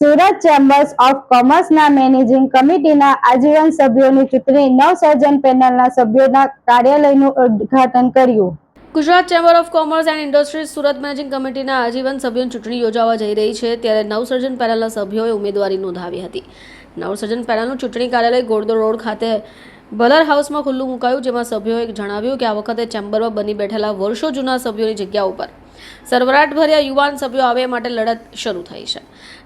Surat chambers of કોમર્સના managing કમિટીના આજીવન સભ્યોની ચૂંટણી નવસર્જન પેનલના સભ્યોના કાર્યાલયનું ઉદ્ઘાટન કર્યું. Gujarat chamber of commerce and industries Surat managing કમિટીના આજીવન સભ્યોની ચૂંટણી યોજાવા જઈ રહી છે, ત્યારે નવસર્જન પેનલના સભ્યોએ ઉમેદવારી નોંધાવી હતી. નવસર્જન પેનલનું ચૂંટણી કાર્યાલય ગોળદોડ રોડ ખાતે બલર હાઉસમાં ખુલ્લું મુકાયું, જેમાં સભ્યોએ જણાવ્યું કે આ વખતે ચેમ્બરમાં બની બેઠેલા વર્ષો જૂના સભ્યોની જગ્યા ઉપર સરવરાટભર્યા યુવાન સભ્યો આવે માટે લડત શરૂ થઈ છે.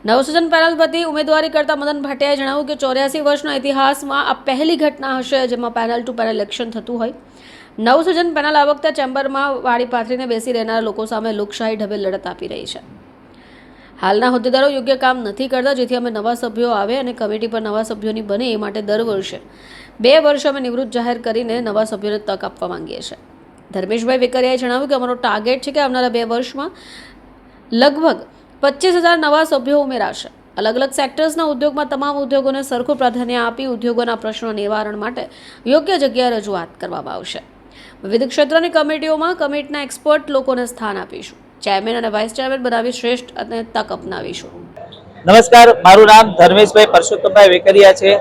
નવસર્જન પેનલ વતી ઉમેદવારી કરતા મદન ભાટિયાએ જણાવ્યું કે 84 વર્ષના ઇતિહાસમાં આ પહેલી ઘટના હશે જેમાં પેનલ ટુ પેનલ ઇલેક્શન થતું હોય. નવસર્જન પેનલ આ વખતે ચેમ્બરમાં વાડી પાથરીને બેસી રહેનારા લોકો સામે લોકશાહી ઢબે લડત આપી રહી છે. હાલના હોદ્દેદારો યોગ્ય કામ નથી કરતા, જેથી અમે નવા સભ્યો આવે અને કમિટી પર નવા સભ્યોની બને એ માટે દર વર્ષે 2 વર્ષ અમે નિવૃત્ત જાહેર કરીને નવા સભ્યોને તક આપવા માંગીએ છીએ. ધર્મેશભાઈ વેકરિયાએ જણાવ્યું કે અમારો ટાર્ગેટ છે કે આવનારા 2 વર્ષમાં લગભગ 25,000 નવા સભ્યો ઉમેરાશે. અલગ અલગ સેક્ટર્સના ઉદ્યોગમાં તમામ ઉદ્યોગોને સરખું પ્રાધાન્ય આપી ઉદ્યોગોના પ્રશ્નો નિવારણ માટે યોગ્ય જગ્યાએ રજૂઆત કરવામાં આવશે. વિવિધ ક્ષેત્રની કમિટીઓમાં કમિટીના એક્સપર્ટ લોકોને સ્થાન આપીશું. ચેરમેન અને વાઇસ ચેરમેન બનાવી શ્રેષ્ઠ અને તક અપનાવીશું. નમસ્કાર, મારું નામ ધર્મેશભાઈ પરસોત્તમભાઈ વેકરિયા છે.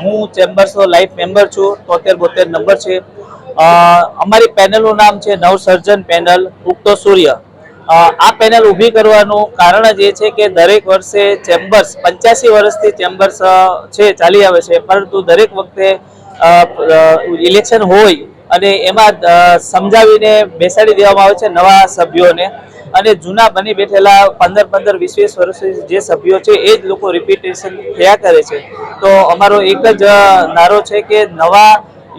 હું ચેમ્બર્સનો લાઈફ મેમ્બર છું. 73-72 નંબર છે. અમારી પેનલનું નામ છે નવસર્જન પેનલ ઉગતો સૂર્ય. આ પેનલ ઊભી કરવાનું કારણ જ એ છે કે દરેક વર્ષે ચેમ્બર્સ 85 વર્ષથી ચેમ્બર્સ છે ચાલી આવે છે, પરંતુ દરેક વખતે ઇલેક્શન હોય અને એમાં સમજાવીને બેસાડી દેવામાં આવે છે નવા સભ્યોને, અને જૂના બની બેઠેલા 15-20 વર્ષથી જે સભ્યો છે એ જ લોકો રિપીટેશન થયા કરે છે. તો અમારો એક જ નારો છે કે નવા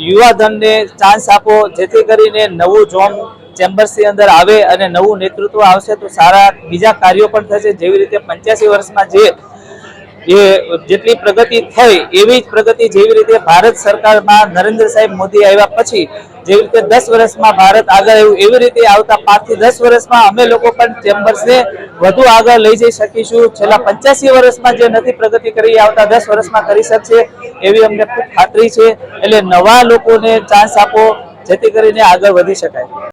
યુવાધનને ચાન્સ આપો, જેથી કરીને નવું જોમ ચેમ્બર્સની અંદર આવે અને નવું નેતૃત્વ આવશે તો સારા બીજા કાર્યો પણ થશે. જેવી રીતે 85 વર્ષમાં જેટલી પ્રગતિ થઈ એવી જ પ્રગતિ જેવી રીતે ભારત સરકારમાં નરેન્દ્ર સાહેબ મોદી આવ્યા પછી જેવી રીતે 10 વર્ષમાં ભારત આગળ આવ્યું, એવી રીતે આવતા 5 થી 10 વર્ષમાં અમે લોકો પણ ચેમ્બર્સને વધુ આગળ લઈ જઈ શકીશું. છેલ્લા 85 વર્ષમાં જે નથી પ્રગતિ કરી આવતા 10 વર્ષમાં કરી શકશે એવી અમને ખૂબ ખાતરી છે. એટલે નવા લોકોને ચાન્સ આપો, જેથી કરીને આગળ વધી શકાય.